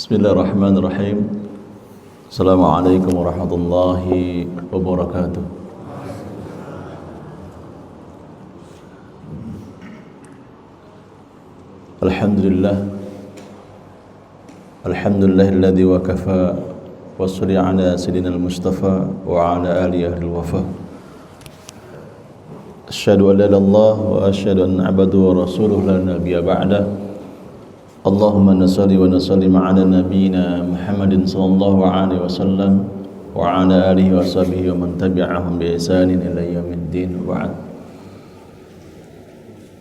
Bismillahirrahmanirrahim. Assalamualaikum warahmatullahi wabarakatuh. Alhamdulillahilladzi wa kafa wa sholli ala sayyidina al-Mustafa wa ala alihi al-wafa. Asyhadu an la ilaha illallah wa asyhadu anna abdahu wa rasuluhu la nabiyya ba'da. Allahumma nasalli wa nasallim ala nabiyyina Muhammadin sallallahu alaihi wasallam wa ala alihi wa sahbihi wa man tabi'ahum bi ihsanin ila yaumiddin wa ba'd.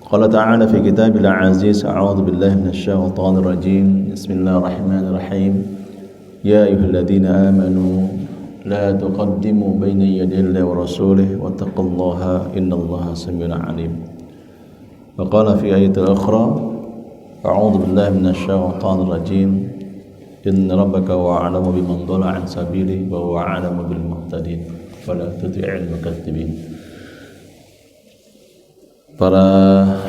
Qala ta'ala fi kitabil aziz, a'udzu billahi minasy syaithanir rajim. Bismillahirrahmanirrahim. Ya ayyuhalladzina amanu la tuqaddimu baina yaday Allahi wa rasulih wattaqullaha innallaha samii'un 'aliim. Wa qala fi ayatil ukhra A'udzu billahi minasy syaithanir rajim. Inna rabbaka huwa a'lamu biman dhalla 'an sabilihi wa huwa a'lamu bil muhtadin. Fala tuti'il mukatsibin. Para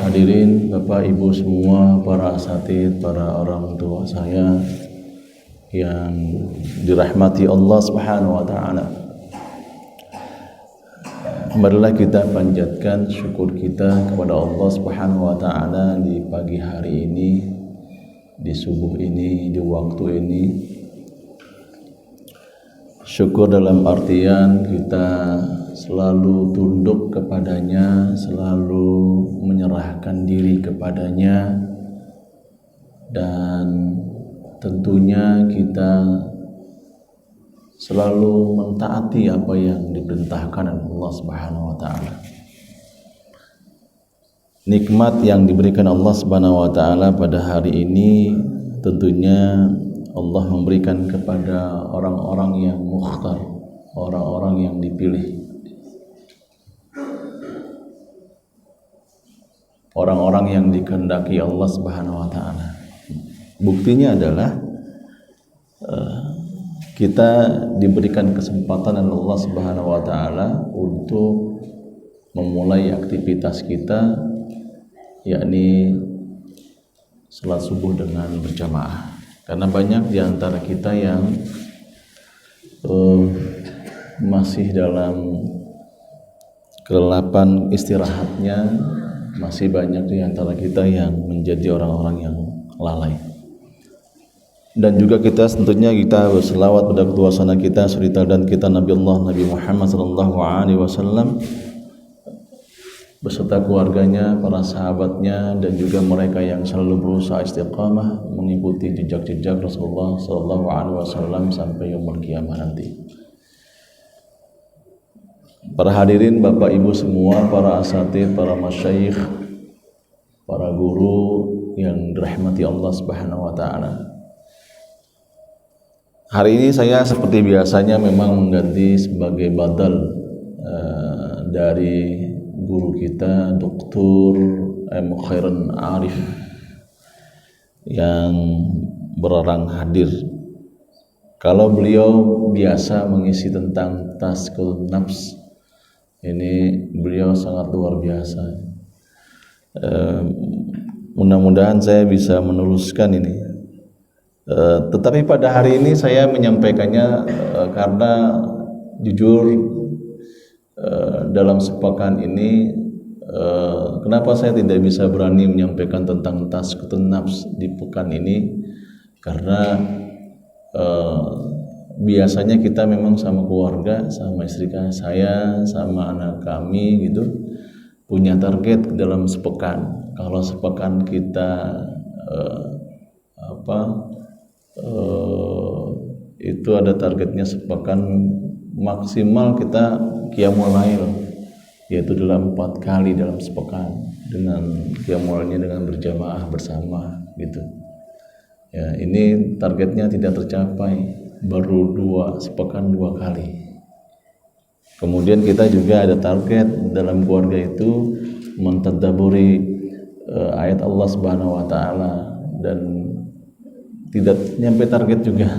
hadirin, Bapak Ibu semua, para asatidz, para orang tua saya yang dirahmati Allah Subhanahu wa taala. Marilah kita panjatkan syukur kita kepada Allah Subhanahu wa taala di pagi hari ini, di subuh ini, di waktu ini. Syukur dalam artian kita selalu tunduk kepadanya, selalu menyerahkan diri kepadanya, dan tentunya kita selalu mentaati apa yang diperintahkan oleh Allah Subhanahu wa taala. Nikmat yang diberikan Allah Subhanahu wa taala pada hari ini tentunya Allah memberikan kepada orang-orang yang mukhtar, orang-orang yang dipilih. Orang-orang yang dikehendaki Allah Subhanahu wa taala. Buktinya adalah kita diberikan kesempatan oleh Allah Subhanahu wa taala untuk memulai aktivitas kita, yakni salat subuh dengan berjamaah. Karena banyak di antara kita yang masih dalam kelelapan istirahatnya, masih banyak di antara kita yang menjadi orang-orang yang lalai. Dan juga kita tentunya kita berselawat pada kedua sana kita, suri dan kita Nabi Muhammad sallallahu alaihi wasallam beserta keluarganya, para sahabatnya, dan juga mereka yang selalu berusaha istiqamah mengikuti jejak-jejak Rasulullah sallallahu alaihi wasallam sampai yaumul qiyamah nanti. Para hadirin, Bapak Ibu semua, para asatidz, para masyayikh, para guru yang dirahmati Allah Subhanahu wa taala. Hari ini saya seperti biasanya memang mengganti sebagai badal dari guru kita Dr. Khairun Arif yang berorang hadir. Kalau beliau biasa mengisi tentang tazkiyatun nafs, ini beliau sangat luar biasa. Mudah-mudahan saya bisa meneruskan ini. Tetapi pada hari ini saya menyampaikannya karena jujur dalam sepekan ini kenapa saya tidak bisa berani menyampaikan tentang tazkiyatun nafs di pekan ini, karena biasanya kita memang sama keluarga, sama istri saya, sama anak kami gitu, punya target dalam sepekan. Kalau sepekan kita itu ada targetnya sepekan maksimal kita qiyamul lail, yaitu dalam 4 kali dalam sepekan, dengan qiyamulnya dengan berjamaah bersama gitu. Ya, ini targetnya tidak tercapai, baru sepekan 2 kali. Kemudian kita juga ada target dalam keluarga itu mentadabburi ayat Allah Subhanahu wa taala, dan tidak nyampe target juga.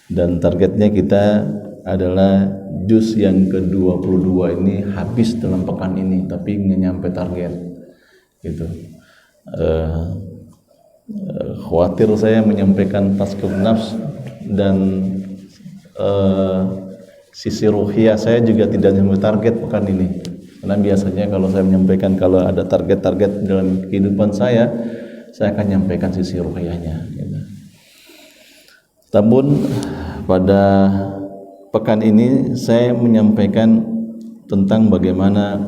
Dan targetnya kita adalah juz yang ke-22 ini habis dalam pekan ini, tapi nggak nyampe target gitu. Khawatir saya menyampaikan tazkiyah nafs dan sisi ruhiyah saya juga tidak nyampe target pekan ini. Karena biasanya kalau saya menyampaikan kalau ada target-target dalam kehidupan saya akan menyampaikan sisi ruhiyahnya. Gitu. Namun pada pekan ini saya menyampaikan tentang bagaimana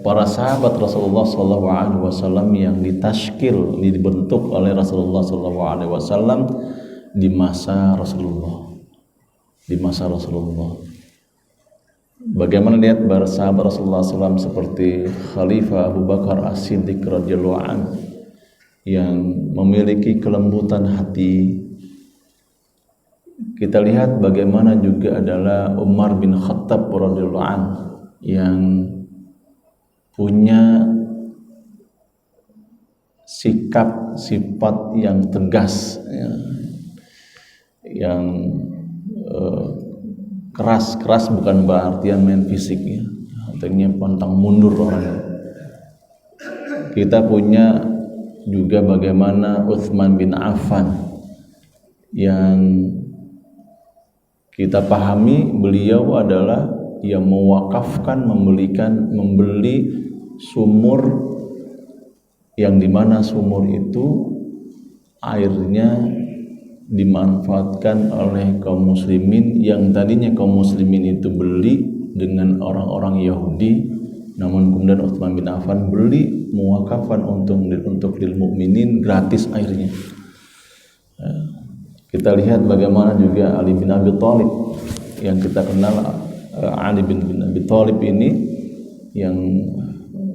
para sahabat Rasulullah SAW yang ditashkil, dibentuk oleh Rasulullah SAW di masa Rasulullah. Bagaimana lihat para sahabat Rasulullah SAW seperti Khalifah Abu Bakar As-Siddiq radhiyallahu anhu yang memiliki kelembutan hati. Kita lihat bagaimana juga adalah Umar bin Khattab radhiyallahu anhu yang punya sikap sifat yang tegas, ya, yang keras bukan berarti main fisik, ya, artinya pantang mundur orangnya. Kita punya juga bagaimana Utsman bin Affan yang kita pahami beliau adalah yang mewakafkan, membeli sumur yang dimana sumur itu airnya dimanfaatkan oleh kaum muslimin yang tadinya kaum muslimin itu beli dengan orang-orang Yahudi, namun kemudian Utsman bin Affan beli mewakafkan untuk lil mukminin gratis airnya. Kita lihat bagaimana juga Ali bin Abi Thalib yang kita kenal, Ali bin Abi Thalib ini yang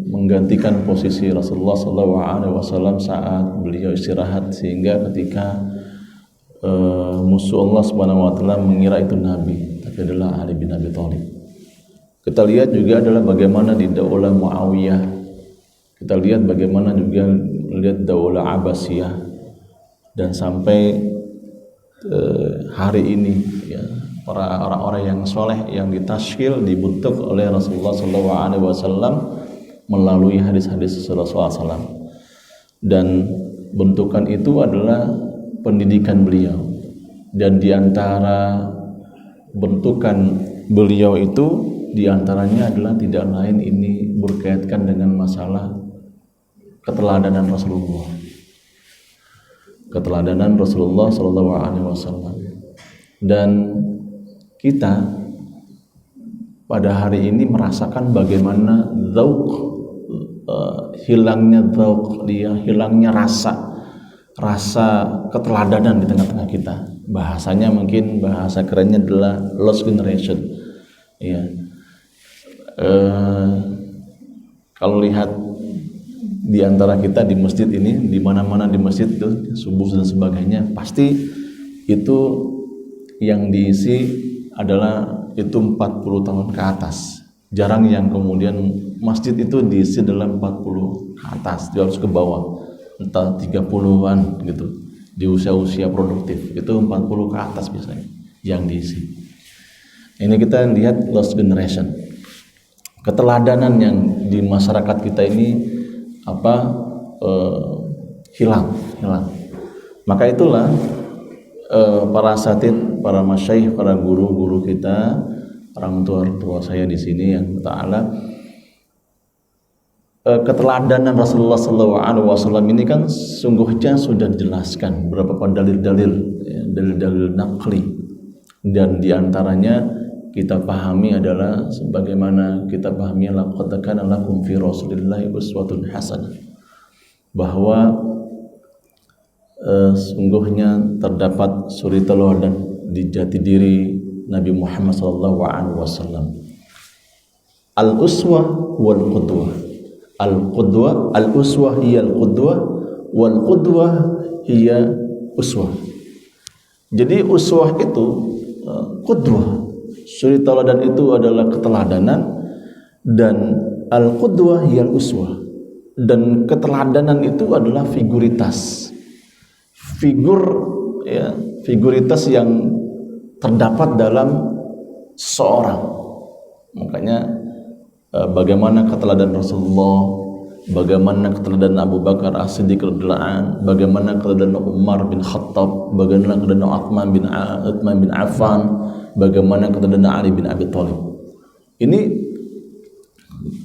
menggantikan posisi Rasulullah SAW saat beliau istirahat, sehingga ketika musuh Allah Subhanahu wa taala mengira itu nabi, tapi adalah Ali bin Abi Thalib. Kita lihat juga adalah bagaimana di Daulah Muawiyah. Kita lihat bagaimana juga lihat Daulah Abbasiyah dan sampai hari ini, ya, para orang-orang yang soleh yang ditashkil, dibentuk oleh Rasulullah SAW melalui hadis-hadis Rasulullah SAW, dan bentukan itu adalah pendidikan beliau. Dan diantara bentukan beliau itu diantaranya adalah tidak lain ini berkaitan dengan masalah keteladanan Rasulullah. Keteladanan Rasulullah SAW. Dan kita pada hari ini merasakan bagaimana hilangnya rasa keteladanan di tengah-tengah kita. Bahasanya mungkin bahasa kerennya adalah lost generation. Ya. Kalau lihat di antara kita di masjid ini, di mana-mana di masjid itu subuh dan sebagainya, pasti itu yang diisi adalah itu 40 tahun ke atas. Jarang yang kemudian masjid itu diisi dalam 40 ke atas, dia harus ke bawah, entah 30-an gitu, di usia-usia produktif itu 40 ke atas biasanya yang diisi. Ini kita lihat lost generation, keteladanan yang di masyarakat kita ini hilang. Maka itulah para asatid, para masyayikh, para guru-guru kita, orang tua saya di sini yang ta'ala, keteladanan Rasulullah SAW ini kan sungguhnya sudah dijelaskan beberapa dalil-dalil, ya, dalil-dalil naqli, dan diantaranya kita pahami adalah sebagaimana kita pahami laqad kana lakum fi rasulillahi uswatun hasanah, bahwa sungguhnya terdapat suri teladan di jati diri Nabi Muhammad SAW. Al-uswah wal qudwah. Al-uswah hiya al-qudwah wal qudwah hiya uswah. Jadi uswah itu qudwah, suri teladan itu adalah keteladanan, dan al-qudwah hiya al-uswah, dan keteladanan itu adalah figuritas, figuritas yang terdapat dalam seseorang. Makanya bagaimana keteladanan Rasulullah bagaimana keteladanan Abu Bakar As-Siddiq radhiyallahu anhu, bagaimana keteladanan Umar bin Khattab, bagaimana keteladanan Utsman bin Affan, bagaimana keteladanan Ali bin Abi Thalib. Ini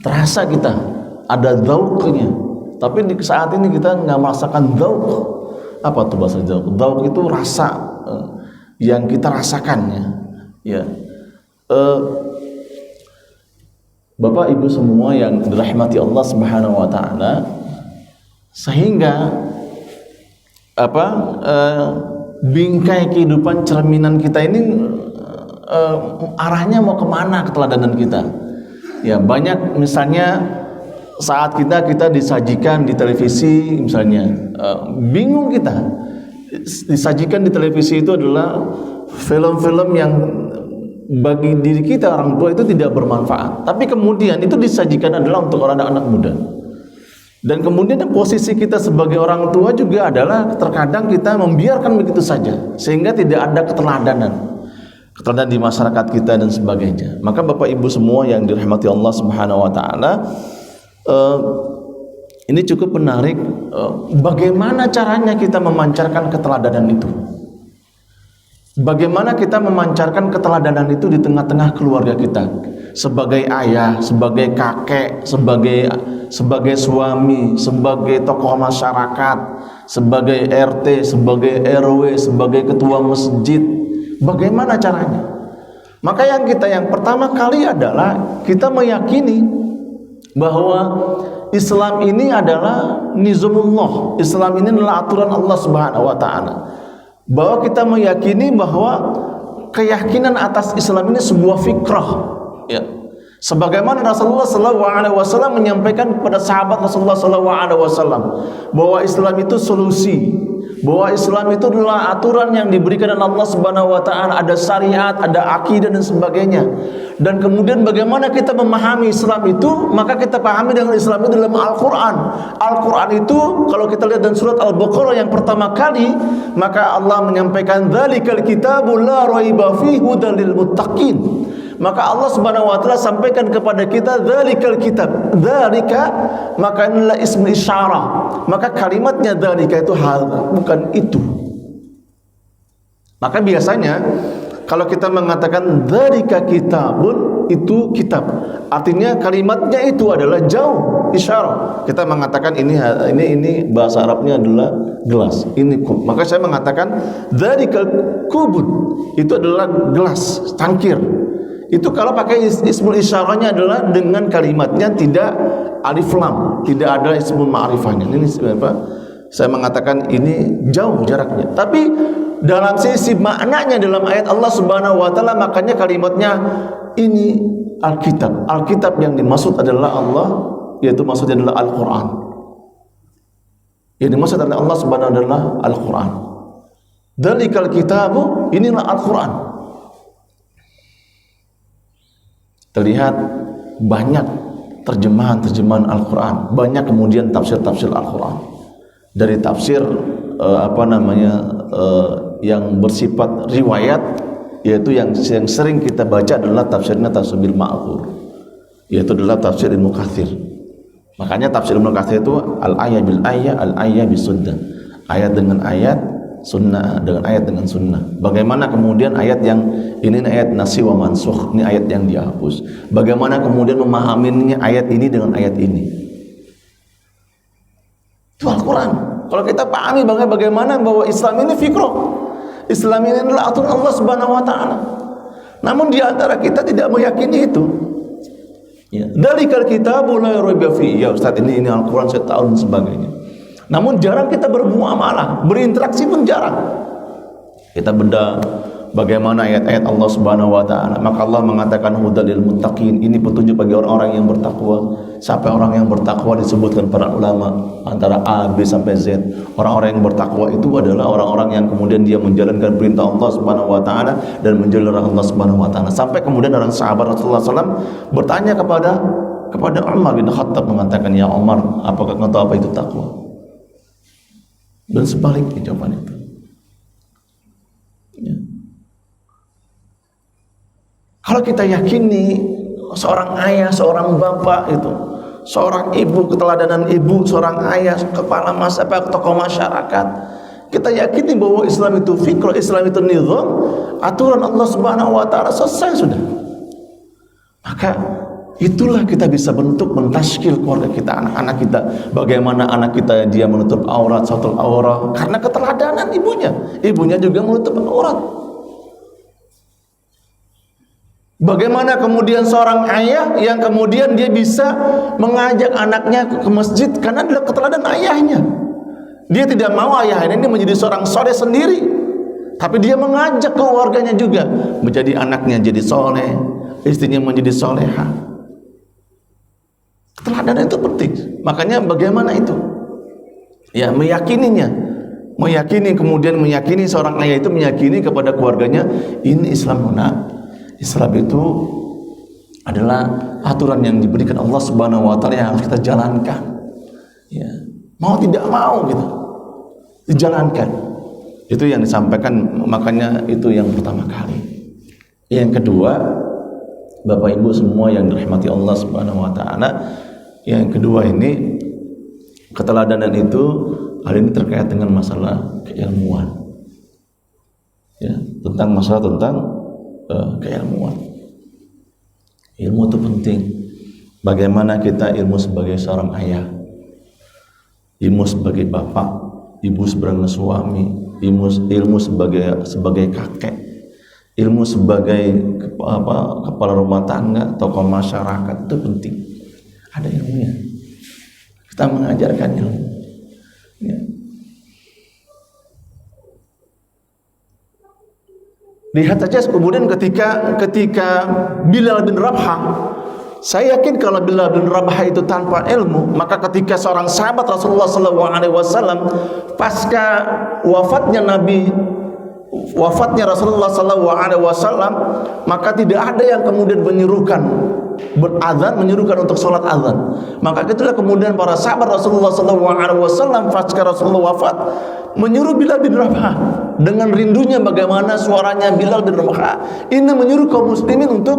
terasa kita ada dzauqnya, tapi di saat ini kita nggak merasakan dzauq. Apa tuh bahasa dzauq? Dzauq itu rasa yang kita rasakannya. Ya, Bapak Ibu semua yang dirahmati Allah Subhanahu Wa Taala, sehingga bingkai kehidupan cerminan kita ini arahnya mau kemana keteladanan kita? Ya, banyak misalnya saat kita disajikan di televisi misalnya, bingung kita. Disajikan di televisi itu adalah film-film yang bagi diri kita orang tua itu tidak bermanfaat, tapi kemudian itu disajikan adalah untuk anak-anak muda. Dan kemudian posisi kita sebagai orang tua juga adalah terkadang kita membiarkan begitu saja, sehingga tidak ada keteladanan di masyarakat kita dan sebagainya. Maka Bapak Ibu semua yang dirahmati Allah Subhanahu Wa Taala, ini cukup menarik. Bagaimana caranya kita memancarkan keteladanan itu? Bagaimana kita memancarkan keteladanan itu di tengah-tengah keluarga kita, sebagai ayah, sebagai kakek, sebagai suami, sebagai tokoh masyarakat, sebagai RT, sebagai RW, sebagai ketua masjid. Bagaimana caranya? Maka yang pertama kali adalah kita meyakini bahwa Islam ini adalah nizamullah. Islam ini adalah aturan Allah Subhanahu Wa Taala. Bahwa kita meyakini bahwa keyakinan atas Islam ini sebuah fikrah, ya. Sebagaimana Rasulullah SAW menyampaikan kepada sahabat Rasulullah SAW bahwa Islam itu solusi, bahwa Islam itu adalah aturan yang diberikan oleh Allah Subhanahu Wa Taala, ada syariat, ada akidah dan sebagainya. Dan kemudian bagaimana kita memahami Islam itu, maka kita pahami dengan Islam itu dalam Al-Quran. Al-Quran itu kalau kita lihat dalam surat Al-Baqarah yang pertama kali, maka Allah menyampaikan dzalikal kitabu la raiba fihi hudal lil muttaqin. Maka Allah Subhanahu Wa Taala sampaikan kepada kita dzalikal kitab. Dzalika maka inilah ism isyarah. Maka kalimatnya dzalika itu hal, bukan itu. Maka biasanya kalau kita mengatakan dzalika kitabun, itu kitab, artinya kalimatnya itu adalah jauh, isyarah. Kita mengatakan ini bahasa Arabnya adalah gelas, ini kub. Maka saya mengatakan dzalikal kubun, itu adalah gelas, tangkir. Itu kalau pakai ismul isyarahnya adalah dengan kalimatnya tidak alif lam, tidak ada ismul ma'rifahnya. Ini apa? Saya mengatakan ini jauh jaraknya. Tapi dalam sisi maknanya dalam ayat Allah Subhanahu Wa Taala, makanya kalimatnya ini Alkitab. Alkitab yang dimaksud adalah Allah, yaitu maksudnya adalah Al-Quran. Yang dimaksud adalah Allah Subhanahu Wa Taala adalah Al-Quran. Dzalikal kitabu, inilah Al-Quran. Terlihat banyak terjemahan Al-Quran, banyak kemudian tafsir Al-Quran. Dari tafsir yang bersifat riwayat, yaitu yang sering kita baca adalah tafsirnya tafsir bil ma'thur, yaitu adalah tafsir Ibnu Katsir. Makanya tafsir Ibnu Katsir itu al-ayah bil ayah, al-ayah bis sunnah, ayat dengan ayat, sunnah dengan ayat dengan sunnah. Bagaimana kemudian ayat yang ini ayat nasi wa mansukh, ini ayat yang dihapus. Bagaimana kemudian memahaminya ayat ini dengan ayat ini. Itu Al-Quran. Kalau kita pahami bagaimana bahwa Islam ini fikrah, Islam ini adalah aturan Allah Subhanahu Wa Taala. Namun di antara kita tidak meyakini itu. Ya, dzalikal kitabu la raiba fihi. Ya Ustaz, ini Al-Quran saya tahu dan sebagainya. Namun jarang kita bermuamalah, berinteraksi pun jarang. Kita benda bagaimana ayat-ayat Allah Subhanahu Wa Taala. Maka Allah mengatakan hudal lil muttaqin, ini petunjuk bagi orang-orang yang bertakwa. Siapa orang yang bertakwa disebutkan para ulama antara A, B sampai Z. Orang-orang yang bertakwa itu adalah orang-orang yang kemudian dia menjalankan perintah Allah Subhanahu Wa Taala dan menjalankan Allah Subhanahu Wa Taala. Sampai kemudian orang sahabat Rasulullah SAW bertanya kepada Umar bin Khattab, mengatakan, ya Umar, apakah kau tahu apa itu takwa? Dan sebaliknya jawaban itu. Ya. Kalau kita yakini seorang ayah, seorang bapak itu seorang ibu, keteladanan ibu, seorang ayah, kepala tokoh masyarakat. Kita yakini bahwa Islam itu fikrah, Islam itu nizam, aturan Allah Subhanahu wa taala, selesai sudah. Maka itulah kita bisa bentuk mentashkil keluarga kita, anak-anak kita. Bagaimana anak kita dia menutup aurat, satrul aurat karena keteladanan ibunya. Ibunya juga menutup aurat. Bagaimana kemudian seorang ayah yang kemudian dia bisa mengajak anaknya ke masjid karena adalah keteladanan ayahnya. Dia tidak mau ayahnya ini menjadi seorang soleh sendiri, tapi dia mengajak keluarganya juga menjadi anaknya jadi soleh, istrinya menjadi solehah. Keteladanan itu penting. Makanya bagaimana itu? Ya, meyakini kemudian meyakini seorang ayah itu meyakini kepada keluarganya, ini Islam benar. Islam itu adalah aturan yang diberikan Allah Subhanahu wa taala yang harus kita jalankan. Ya, mau tidak mau gitu. Dijalankan. Itu yang disampaikan, makanya itu yang pertama kali. Yang kedua, Bapak Ibu semua yang dirahmati Allah Subhanahu wa taala, yang kedua ini keteladanan itu hari ini terkait dengan masalah keilmuan. Ya, tentang keilmuan. Ilmu itu penting. Bagaimana kita ilmu sebagai seorang ayah, ilmu sebagai bapak, ibu sebagai suami, ilmu sebagai kakek, ilmu sebagai kepala rumah tangga, tokoh masyarakat, itu penting. Ada ilmunya. Kita mengajarkan ilmu. Ya. Lihat saja kemudian ketika Bilal bin Rabah, saya yakin kalau Bilal bin Rabah itu tanpa ilmu, maka ketika seorang sahabat Rasulullah SAW pasca wafatnya Rasulullah SAW, maka tidak ada yang kemudian menyuruhkan untuk sholat azan. Maka itulah kemudian para sahabat Rasulullah SAW pasca Rasulullah wafat menyuruh Bilal bin Rabah dengan rindunya bagaimana suaranya Bilal bin Rabah ini menyuruh kaum muslimin untuk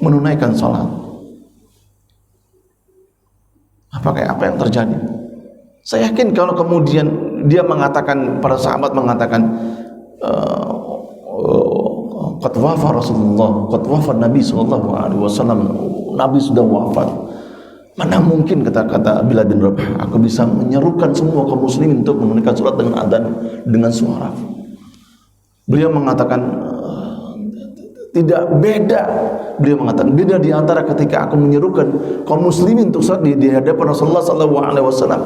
menunaikan sholat. Apa yang terjadi? Saya yakin kalau kemudian dia mengatakan, para sahabat mengatakan qad wafa Rasulullah, qad wafa Nabi sallallahu alaihi wasallam, Nabi sudah wafat. Mana mungkin kata Bilal bin Rabah, aku bisa menyerukan semua kaum muslimin untuk menunaikan salat dengan adzan dengan suara. Beliau mengatakan tidak beda. Beliau mengatakan beda di antara ketika aku menyerukan kaum muslimin untuk salat di hadapan Rasulullah sallallahu alaihi wasallam.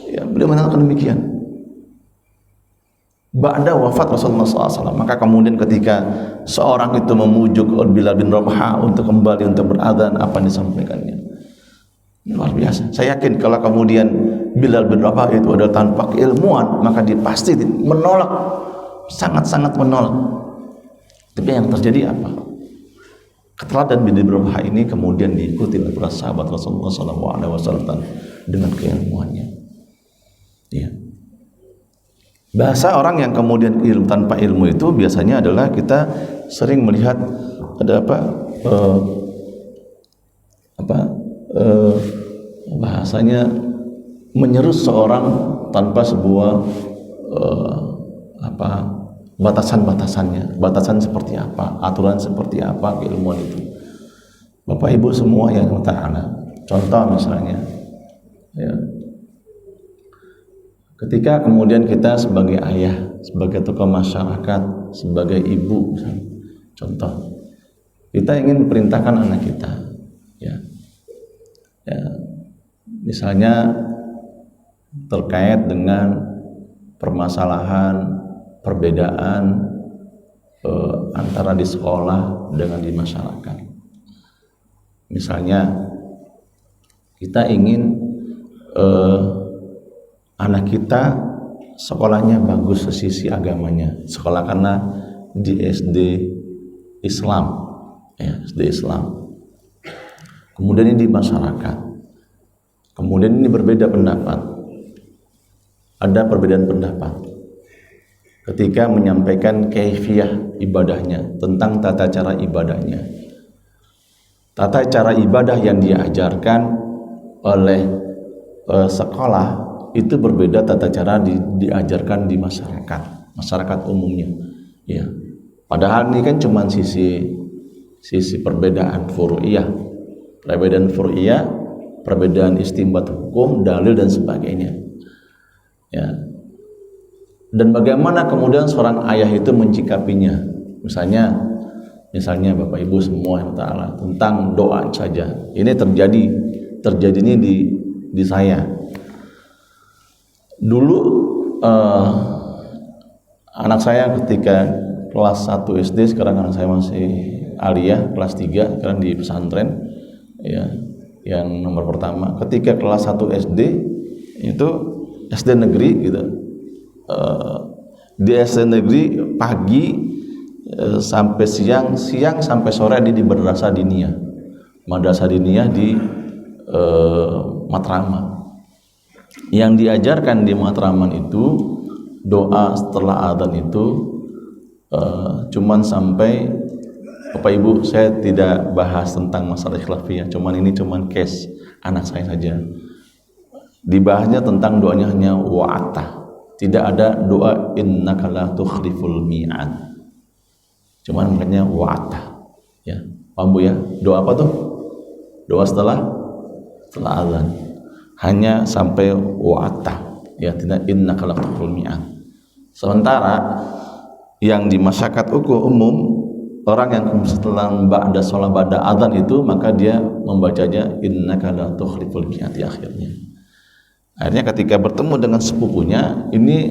Ya, beliau mengatakan demikian. Ba'da wafat Rasulullah SAW, maka kemudian ketika seorang itu memujuk Bilal bin Rabah untuk kembali untuk beradzan, apa yang disampaikannya luar biasa. Saya yakin kalau kemudian Bilal bin Rabah itu adalah tanpa keilmuan, maka dia pasti menolak, sangat-sangat menolak. Tapi yang terjadi apa? Keteladanan Bilal bin Rabah ini kemudian diikuti oleh para sahabat Rasulullah SAW dengan keilmuannya. Ya. Bahasa orang yang kemudian tanpa ilmu itu biasanya adalah kita sering melihat ada bahasanya menyeru seorang tanpa sebuah batasan-batasannya, batasan seperti apa, aturan seperti apa keilmuan itu. Bapak Ibu semua yang ta'ala, contoh misalnya ya, ketika kemudian kita sebagai ayah, sebagai tokoh masyarakat, sebagai ibu, contoh, kita ingin perintahkan anak kita, ya, misalnya terkait dengan permasalahan, perbedaan antara di sekolah dengan di masyarakat. Misalnya kita ingin anak kita sekolahnya bagus sisi agamanya, sekolah karena di SD Islam, ya, SD Islam. Kemudian ini di masyarakat, kemudian ini berbeda pendapat, ada perbedaan pendapat ketika menyampaikan kaifiyah ibadahnya, tentang tata cara ibadahnya, tata cara ibadah yang dia ajarkan oleh sekolah itu berbeda tata cara diajarkan di masyarakat umumnya. Ya, padahal ini kan cuma sisi perbedaan furu'iyah, perbedaan istinbat hukum, dalil dan sebagainya. Ya. Dan bagaimana kemudian seorang ayah itu mencikapinya? Misalnya Bapak Ibu semua yang ta'ala, tentang doa saja. Ini terjadinya di saya. Dulu anak saya ketika kelas 1 SD, sekarang anak saya masih aliyah kelas 3, sekarang di pesantren ya, yang nomor pertama. Ketika kelas 1 SD itu SD negeri gitu, di SD negeri pagi sampai siang sampai sore di madrasah diniyah di Matraman. Yang diajarkan di Matraman itu doa setelah adzan itu cuman sampai, Bapak Ibu, saya tidak bahas tentang masalah khilafiyah, cuman case anak saya saja. Dibahasnya tentang doanya hanya wa'ata. Tidak ada doa innaka la tukhliful mi'ad. Cuman makanya wa'ata. Ya, paham Bu ya? Doa apa tuh? Doa setelah azan. Hanya sampai wa'ata. Ya, tidak innaka la tukhliful mi'ad. Sementara yang di masyarakat umum, orang yang setelah ba'da adzan itu, maka dia membacanya innaka la tukhliful mi'ad di akhirnya. Akhirnya ketika bertemu dengan sepupunya, ini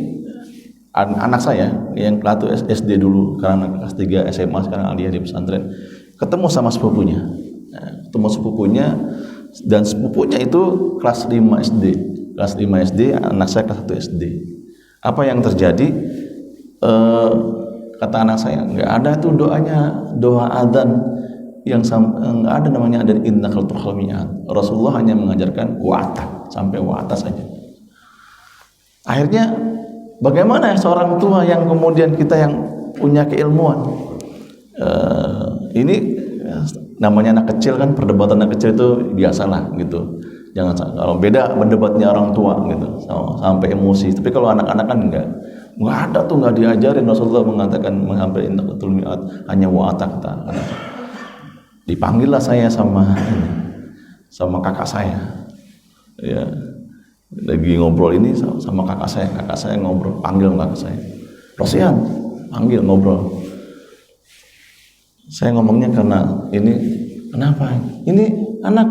anak saya yang kelas SD dulu, karena kelas 3 SMA, sekarang aliyah di pesantren, ketemu sama sepupunya. Dan sepupunya itu kelas 5 SD. Kelas 5 SD, anak saya kelas 1 SD. Apa yang terjadi? Kata anak saya, nggak ada tuh doa adzan yang nggak ada namanya ada innaka la tukhliful mi'ad. Rasulullah hanya mengajarkan wa'ata, sampai wa'ata saja. Akhirnya bagaimana seorang tua yang kemudian kita yang punya keilmuan, ini namanya anak kecil kan, perdebatan anak kecil itu biasalah gitu. Jangan kalau beda berdebatnya orang tua gitu sampai emosi. Tapi kalau anak-anak kan enggak ada tuh, nggak diajarin. Rasulullah mengatakan sampai innaka la tukhliful mi'ad, hanya wa'ata kata anak. Dipanggillah saya sama kakak saya, ya, lagi ngobrol ini sama kakak saya ngobrol, panggil kakak saya, Rosian, panggil ngobrol. Saya ngomongnya karena ini, kenapa? Ini anak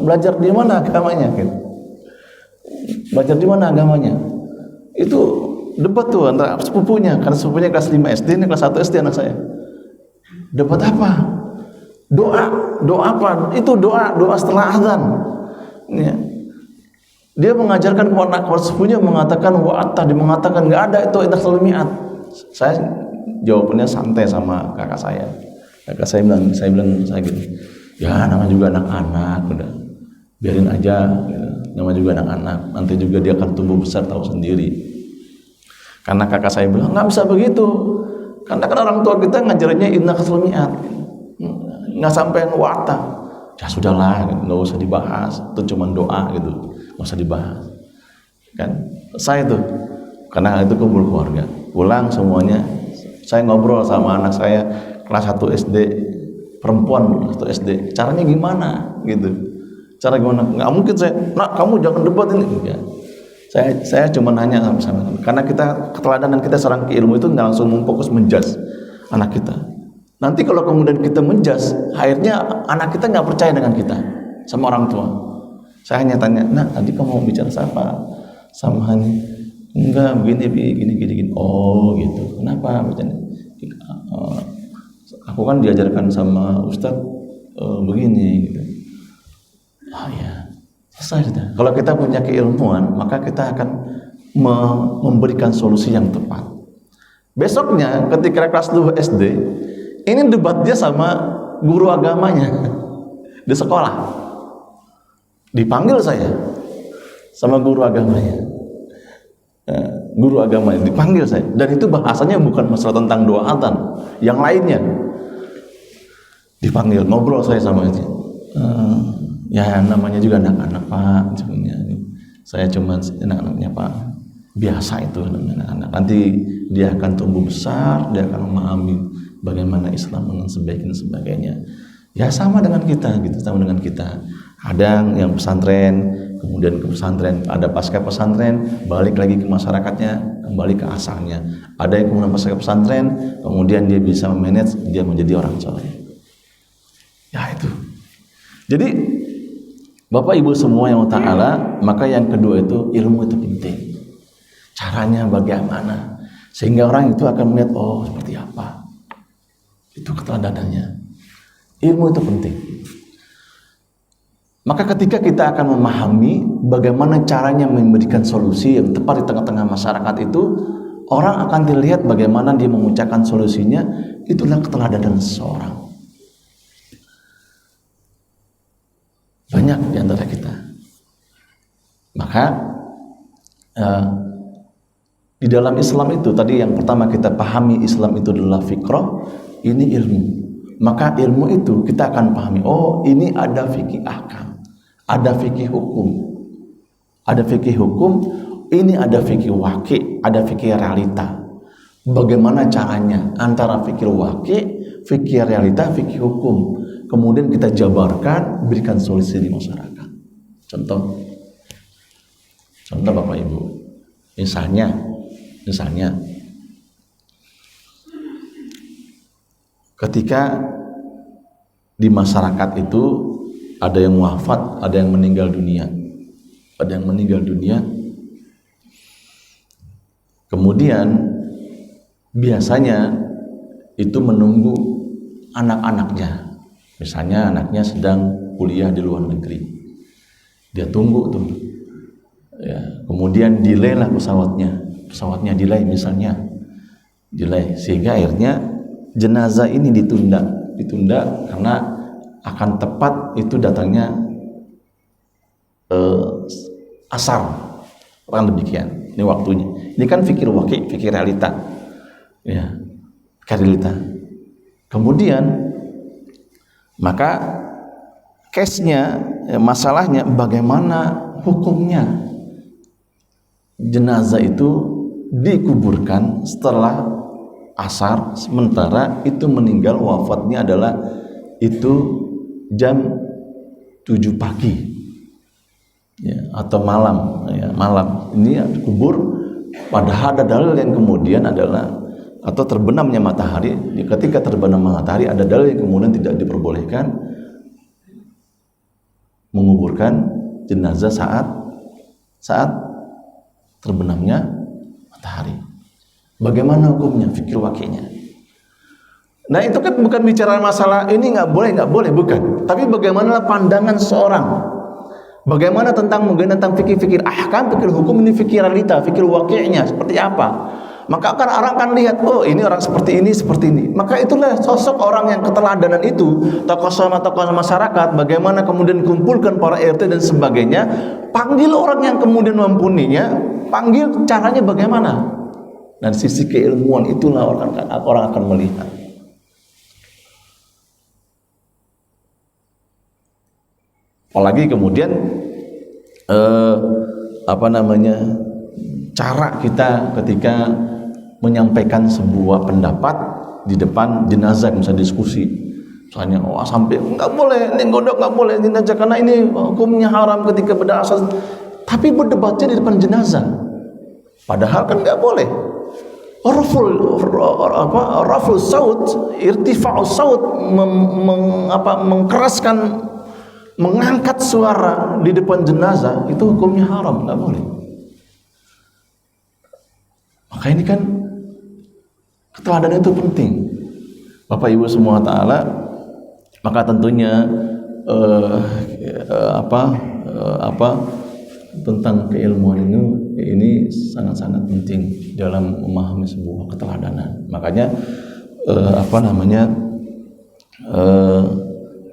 belajar di mana agamanya? Gitu. Belajar di mana agamanya? Itu debat tuh antara sepupunya, karena sepupunya kelas 5 SD, ini kelas 1 SD anak saya. Debat apa? Doa apa? Itu doa setelah azan. Ya. Dia mengajarkan kepada sepupunya, mengatakan wa'ata, dia mengatakan nggak ada itu innaka la mi'ad. Saya jawabannya santai sama kakak saya. Kakak saya bilang gitu. Ya, namanya juga anak-anak, udah biarin aja. Gitu. Namanya juga anak-anak. Nanti juga dia akan tumbuh besar tahu sendiri. Karena kakak saya bilang nggak bisa begitu. Karena kan orang tua kita ngajarinnya innaka la mi'ad. Nggak sampai wa'ata. Ya sudahlah, nggak usah dibahas. Itu cuma doa gitu, nggak usah dibahas. Kan saya tuh, karena itu kumpul keluarga, pulang semuanya, saya ngobrol sama anak saya kelas 1 SD, perempuan 1 SD. Caranya gimana gitu? Cara gimana? Nggak mungkin saya, nak kamu jangan debat ini. Ya. Saya cuma nanya sama karena kita keteladanan kita seorang keilmu itu nggak langsung memfokus menjudge anak kita. Nanti kalau kemudian kita menjudge, akhirnya anak kita nggak percaya dengan kita sama orang tua. Saya hanya tanya, nah tadi kamu mau bicara siapa? Sama hanya enggak begini. Oh gitu. Kenapa? Aku kan diajarkan sama Ustadz begini gitu. Oh ya, selesai sudah. Kalau kita punya keilmuan, maka kita akan memberikan solusi yang tepat. Besoknya ketika kelas 2 SD, ini debat dia sama guru agamanya di sekolah. Dipanggil saya sama guru agamanya. Guru agamanya dipanggil saya, dan itu bahasanya bukan masalah tentang doa adzan, yang lainnya. Dipanggil, ngobrol saya sama dia. Ya namanya juga anak-anak Pak, sebenarnya saya cuma anak-anaknya Pak, biasa itu anak-anak. Nanti dia akan tumbuh besar, dia akan memahami bagaimana Islam dengan sebaik dan sebagainya. Ya sama dengan kita gitu, sama dengan kita. Ada yang pesantren, kemudian ke pesantren, ada pasca pesantren, balik lagi ke masyarakatnya, kembali ke asalnya. Ada yang kemudian pasca pesantren, kemudian dia bisa memanage, dia menjadi orang soleh. Ya itu. Jadi Bapak Ibu semua yang ta'ala, maka yang kedua itu ilmu itu penting. Caranya bagaimana? Sehingga orang itu akan melihat, oh seperti apa. Itu keteladanannya. Ilmu itu penting. Maka ketika kita akan memahami bagaimana caranya memberikan solusi yang tepat di tengah-tengah masyarakat itu, orang akan dilihat bagaimana dia mengucapkan solusinya, itulah keteladanan seseorang. Banyak di antara kita. Maka di dalam Islam itu tadi yang pertama kita pahami, Islam itu adalah fikrah, ini ilmu. Maka ilmu itu kita akan pahami, oh ini ada fikih ahkam, ada fikih hukum, ada fikih hukum, ini ada fikih waqi', ada fikih realita. Bagaimana caranya antara fikih waqi', fikih realita, fikih hukum, kemudian kita jabarkan, berikan solusi di masyarakat. Contoh Bapak Ibu, misalnya ketika di masyarakat itu ada yang wafat, ada yang meninggal dunia, kemudian biasanya itu menunggu anak-anaknya. Misalnya anaknya sedang kuliah di luar negeri, dia tunggu tuh, ya, kemudian delay lah pesawatnya delay misalnya, sehingga akhirnya jenazah ini ditunda karena akan tepat itu datangnya asar, orang demikian. Ini waktunya. Ini kan fikir waqi', fikir realita, ya, realita. Kemudian maka case-nya, masalahnya bagaimana hukumnya jenazah itu dikuburkan setelah asar, sementara itu meninggal wafatnya adalah itu jam 7 pagi, ya, atau malam, ya, malam ini dikubur. Padahal ada dalil yang kemudian adalah atau terbenamnya matahari, ketika terbenam matahari ada dalil yang kemudian tidak diperbolehkan menguburkan jenazah saat terbenamnya matahari. Bagaimana hukumnya, fikir waqi'nya? Nah itu kan bukan bicara masalah ini nggak boleh, bukan. Tapi bagaimana pandangan seorang? Bagaimana tentang fikir ahkam, fikir hukum, ini fikir realita, fikir waqi'nya seperti apa? Maka orang akan lihat, oh ini orang seperti ini. Maka itulah sosok orang yang keteladanan itu, tokoh masyarakat, bagaimana kemudian kumpulkan para RT dan sebagainya, panggil orang yang kemudian mumpuninya, panggil caranya bagaimana. Dan sisi keilmuan itulah orang akan melihat. Apalagi kemudian cara kita ketika menyampaikan sebuah pendapat di depan jenazah, misalnya diskusi, misalnya sampai nggak boleh ini godok, nggak boleh jenazah karena ini hukumnya haram ketika berdasar, tapi berdebatnya di depan jenazah, padahal kan nggak boleh. Raful saut, irtifa'us saut, mengkeraskan, mengangkat suara di depan jenazah, itu hukumnya haram, nggak boleh. Maka ini kan keteladanan itu penting, Bapak Ibu semua ta'ala. Maka tentunya tentang keilmuan ini sangat-sangat penting dalam memahami sebuah keteladanan. Makanya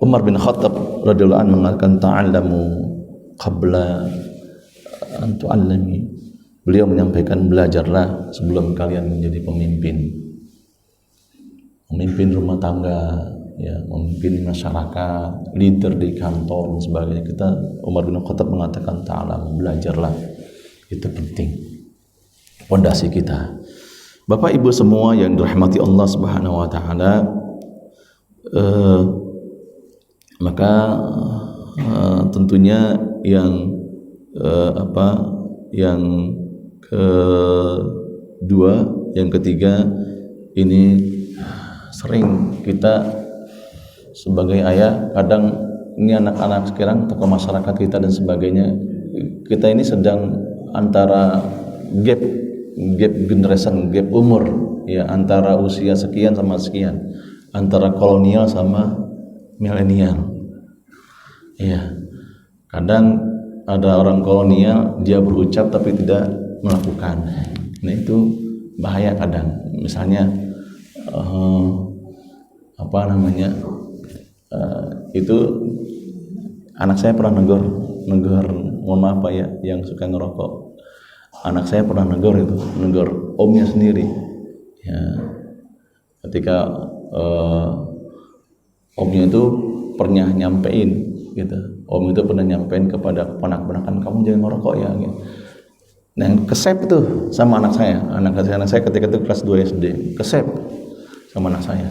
Umar bin Khattab radhiyallahu anhu mengatakan ta'allamu qabla an tu'allami. Beliau menyampaikan, belajarlah sebelum kalian menjadi pemimpin rumah tangga, ya, memimpin masyarakat, leader di kantor dan sebagainya. Umar bin Khattab mengatakan ta'alam, belajarlah, itu penting, pondasi kita. Bapak Ibu semua yang dirahmati Allah Subhanahu wa taala, maka tentunya yang kedua, yang ketiga, ini sering kita sebagai ayah, kadang ini anak-anak sekarang, tokoh masyarakat kita dan sebagainya, kita ini sedang antara gap generation, gap umur, ya, antara usia sekian sama sekian, antara kolonial sama milenial. Ya, kadang ada orang kolonial, dia berucap tapi tidak melakukan. Nah, itu bahaya kadang. Misalnya itu anak saya pernah negor, mohon maaf Pak ya, yang suka ngerokok. Anak saya pernah negor omnya sendiri. Ya, ketika omnya itu pernah nyampein gitu. Om itu pernah nyampein kepada ponak-ponakan, kamu jangan ngerokok ya gitu. Nah, kesep tuh sama anak saya. Anak saya ketika itu kelas 2 SD, kesep sama anak saya.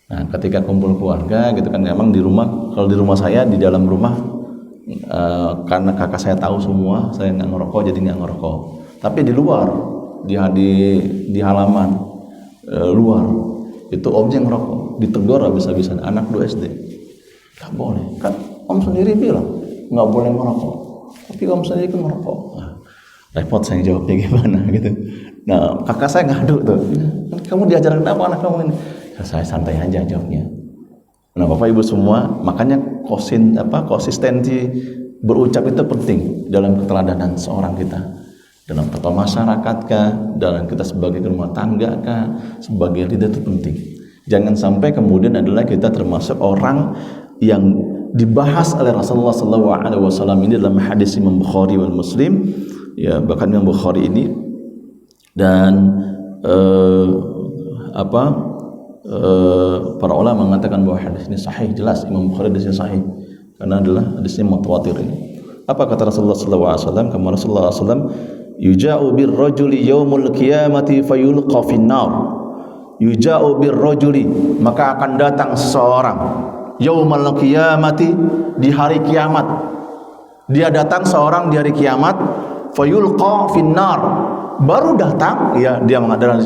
Nah, ketika kumpul keluarga gitu kan, memang di rumah, kalau di rumah saya, di dalam rumah, karena kakak saya tahu semua saya nggak ngerokok, jadi nggak ngerokok. Tapi di luar, di halaman luar, itu omnya ngerokok, ditegur habis-habisan. Anak 2 SD, nggak boleh, kan om sendiri bilang nggak boleh ngerokok, tapi om sendiri kan ngerokok. Nah, repot saya jawabnya gimana gitu. Nah, kakak saya ngadu tuh, kamu diajarkan apa anak kamu ini? Ya, saya santai aja jawabnya. Nah, Bapak Ibu semua, makanya konsistensi berucap itu penting dalam keteladanan seorang kita, dalam tokoh masyarakat kah, dalam kita sebagai rumah tangga kah, sebagai leader itu penting. Jangan sampai kemudian adalah kita termasuk orang yang dibahas oleh Rasulullah SAW ini dalam hadis Imam Bukhari wal Muslim, ya, bahkan Imam Bukhari ini dan para ulama mengatakan bahwa hadis ini sahih, jelas Imam Bukhari hadisnya sahih karena adalah hadisnya mutawatir ini. Apa kata Rasulullah SAW? Kama Rasulullah SAW, yuja'u bir rajuli yaumul qiyamati fayulqa finnar. Yuja'u bir rajuli, maka akan datang seseorang yaumul qiyamati, di hari kiamat. Dia datang seorang di hari kiamat, fayulqa finnar, baru datang, ya, dia mengadakan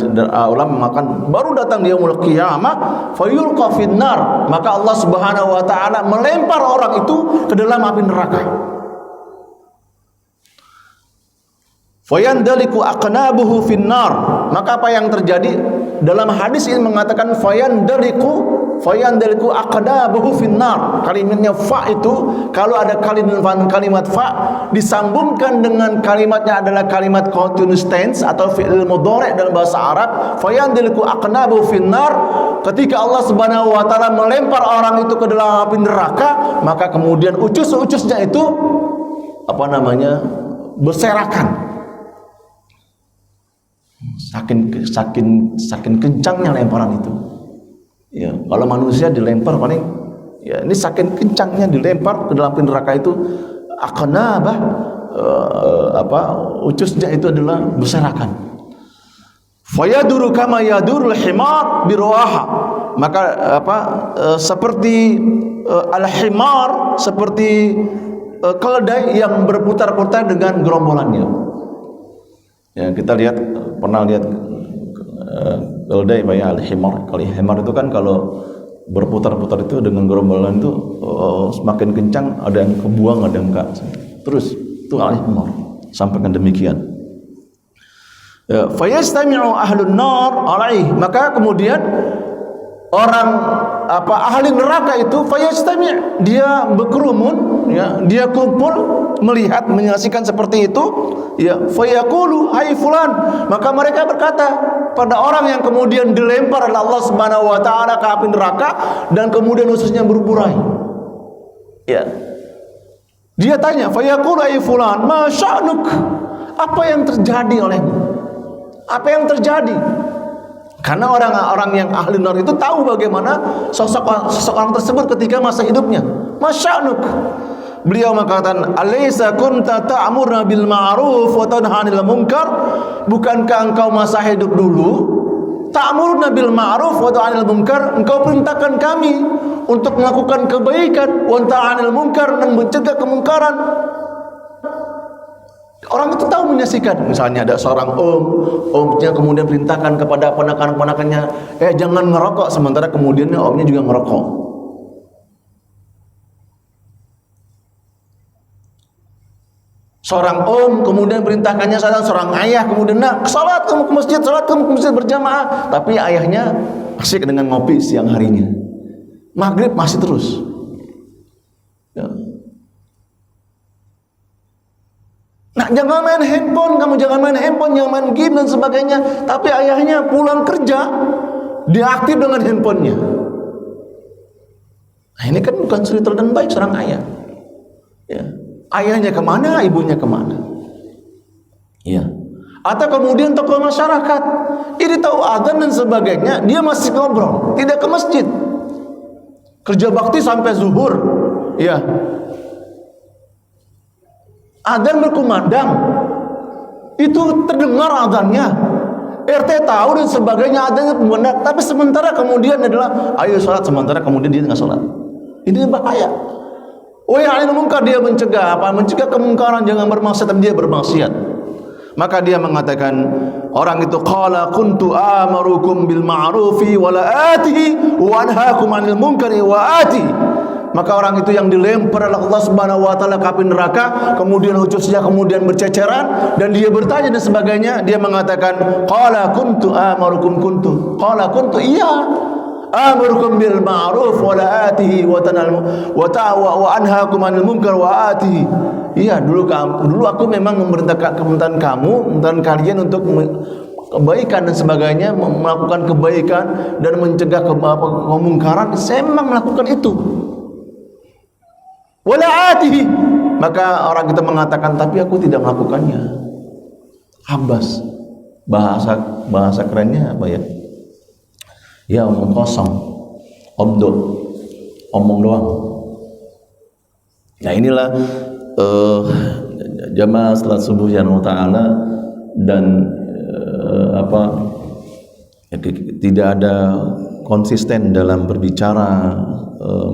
ulama makan, baru datang dia yaumul qiyamah, fayulqa finnar, maka Allah Subhanahu wa taala melempar orang itu ke dalam api neraka. Fayandaliku aqnabuhu finnar, maka apa yang terjadi? Dalam hadis ini mengatakan fayandaliku aqnabuhu finnar. Kalimatnya fa itu, kalau ada kalimat fa disambungkan dengan kalimatnya adalah kalimat continuous tense atau fi'il mudhari' dalam bahasa Arab, fayandaliku aqnabuhu finnar, ketika Allah Subhanahu wa taala melempar orang itu ke dalam api neraka, maka kemudian ucus-ucusnya itu berserakan. Saking kencangnya lemparan itu. Ya, kalau manusia dilempar paling, ya, ini saking kencangnya dilempar ke dalam api neraka itu, ucusnya itu adalah berserakan. Fayaduru kama yadurul himar biruaha, maka seperti al-himar, seperti keledai yang berputar-putar dengan gerombolannya. Ya, kita pernah lihat keledai, Pak ya, al-himar. Kalau himar itu kan kalau berputar-putar itu dengan gerombolan itu semakin kencang, ada yang kebuang, ada yang enggak. Terus itu al-himar. Sampaikan demikian. Fayastami'u ahlun nar alaih, maka kemudian orang ahli neraka itu fayastami', dia berkerumun, ya, dia kumpul melihat, menyaksikan seperti itu, ya, fayaqulu hai fulan, maka mereka berkata pada orang yang kemudian dilempar oleh Allah Subhanahu wa taala ke api neraka dan kemudian ususnya berburai, ya, dia tanya fayaqulu hai fulan ma sya'nuk, apa yang terjadi olehmu, apa yang terjadi? Karena orang-orang yang ahli nar itu tahu bagaimana sosok orang tersebut ketika masa hidupnya. Masya'nuk. Beliau mengatakan, "Alaysa kunta ta'muruna bil ma'ruf wa tanha 'anil munkar?" Bukankah engkau masa hidup dulu ta'muruna bil ma'ruf wa tanha 'anil munkar? Engkau perintahkan kami untuk melakukan kebaikan, wa tanha 'anil munkar, dan mencegah kemungkaran. Orang itu tahu menyaksikan. Misalnya ada seorang omnya kemudian perintahkan kepada ponakan-ponakannya, jangan ngerokok, sementara kemudian omnya juga ngerokok. Seorang om kemudian perintahkannya seorang ayah kemudian, salat kamu ke masjid, salat kamu ke masjid berjamaah, tapi ayahnya asik dengan ngopi siang harinya. Maghrib masih terus. Ya. Nah, jangan main handphone, kamu jangan main handphone, jangan main game dan sebagainya. Tapi ayahnya pulang kerja, dia aktif dengan handphonenya. Nah, ini kan bukan suri teladan baik seorang ayah. Ya. Ayahnya kemana, ibunya kemana? Ya. Atau kemudian tokoh masyarakat, ini tahu azan dan sebagainya, dia masih ngobrol, tidak ke masjid. Kerja bakti sampai zuhur. Ya. Adzan berkumandang, itu terdengar adzannya, RT tahu dan sebagainya, adzannya berkumandang, tapi sementara kemudian adalah ayo sholat, sementara kemudian dia nggak sholat. Ini bahaya. Wahai munkar, dia mencegah apa? Mencegah kemungkaran, jangan bermaksiat, dan dia bermaksiat. Maka dia mengatakan, orang itu qala kuntu amarukum bil ma'rufi wa la atihi wa anhaakum 'anil munkari wa ati. Maka orang itu yang dilempar oleh Allah Subhanahu wa taala ke api neraka, kemudian ucusnya kemudian berceceran dan dia bertanya dan sebagainya, dia mengatakan qala kuntu amarukum kuntu. Qala kuntu, iya, amurukum bil ma'ruf wa la atihi wa anhaakum 'anil munkar wa atihi. Iya, dulu aku memang memerintahkan kalian untuk kebaikan dan sebagainya, melakukan kebaikan dan mencegah kemungkaran. Saya memang melakukan itu. Wala atihi. Maka orang kita mengatakan, tapi aku tidak melakukannya. Habas. Bahasa kerennya apa ya? Ya, omong kosong, omong doang. Nah, inilah jamaah salat subuh yang ta'ala, dan tidak ada konsisten dalam berbicara,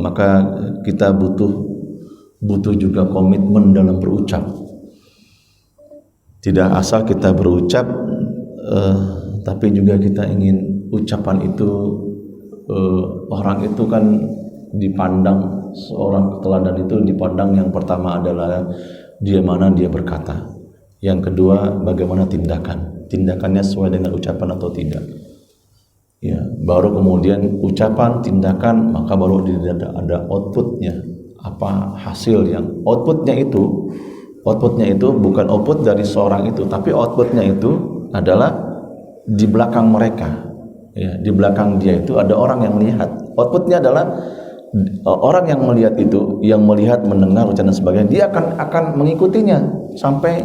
maka kita butuh juga komitmen dalam berucap. Tidak asal kita berucap, tapi juga kita ingin ucapan itu, orang itu kan dipandang, seorang teladan itu dipandang yang pertama adalah dia berkata, yang kedua bagaimana tindakannya sesuai dengan ucapan atau tidak. Ya, baru kemudian ucapan, tindakan, maka baru ada outputnya. Apa hasil yang outputnya itu bukan output dari seorang itu, tapi outputnya itu adalah di belakang mereka. Ya, di belakang dia itu ada orang yang melihat. Outputnya adalah orang yang melihat itu, yang melihat, mendengar, ucapan dan sebagainya, dia akan mengikutinya sampai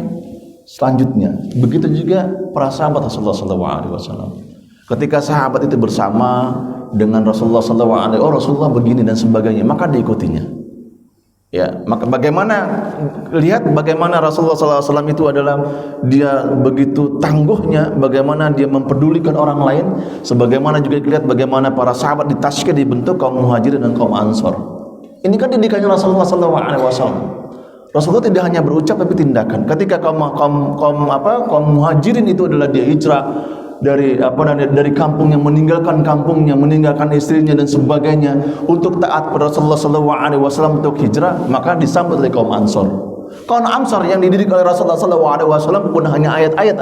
selanjutnya. Begitu juga para sahabat Rasulullah SAW. Ketika sahabat itu bersama dengan Rasulullah SAW, Rasulullah begini dan sebagainya, maka diikutinya. Ya, maka lihat bagaimana Rasulullah SAW itu adalah dia begitu tangguhnya, bagaimana dia mempedulikan orang lain, sebagaimana juga lihat bagaimana para sahabat ditazkiyah, dibentuk kaum muhajirin dan kaum ansor. Ini kan didikannya Rasulullah SAW. Rasulullah tidak hanya berucap tapi tindakan. Ketika kaum muhajirin itu adalah dia hijrah dari kampung, yang meninggalkan kampungnya, meninggalkan istrinya dan sebagainya untuk taat pada Rasulullah SAW untuk hijrah, maka disambut oleh kaum Ansor. Kaum Ansor yang dididik oleh Rasulullah SAW bukan hanya ayat-ayat,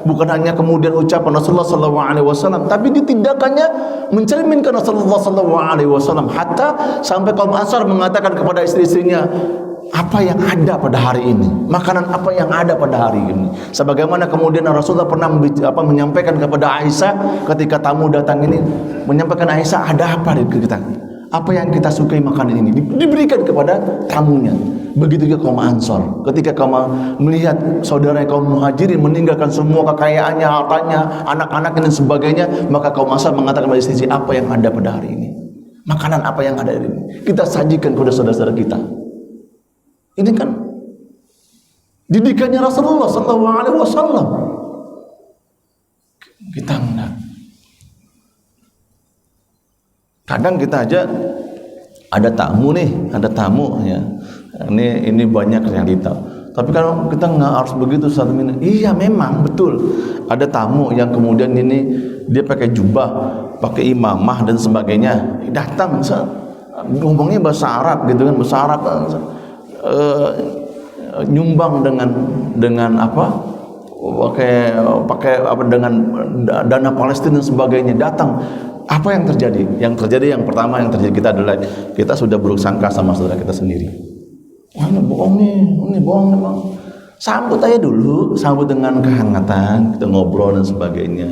bukan hanya kemudian ucapan Rasulullah SAW, tapi ditindakannya mencerminkan Rasulullah SAW. Hatta sampai kaum Ansor mengatakan kepada istri-istrinya, apa yang ada pada hari ini, makanan apa yang ada pada hari ini. Sebagaimana kemudian Rasulullah pernah menyampaikan kepada Aisyah ketika tamu datang ini, menyampaikan, Aisyah, ada apa di kita? apa yang kita sukai makanan ini diberikan kepada tamunya. Begitu juga kaum Ansor, ketika kaum melihat saudara kaum Muhajirin meninggalkan semua kekayaannya, hartanya, anak-anaknya dan sebagainya, maka kaum Ansor mengatakan pada istri, apa yang ada pada hari ini, makanan apa yang ada hari ini, kita sajikan kepada saudara-saudara kita. Ini kan didikannya Rasulullah SAW. Kita enggak. Kadang kita aja ada tamu ya. Ini banyak realita. Tapi kalau kita nggak harus begitu satu minit. Iya memang betul. Ada tamu yang kemudian ini dia pakai jubah, pakai imamah dan sebagainya. Datang ngomongnya bahasa Arab gitu kan, bahasa Arab. Nyumbang dengan apa? Pakai apa dengan dana Palestina dan sebagainya. Datang. Apa yang terjadi? Yang terjadi yang pertama yang terjadi kita adalah kita sudah buruk sangka sama saudara kita sendiri. Wah ini bohong memang. Sambut aja dulu, sambut dengan kehangatan, kita ngobrol dan sebagainya.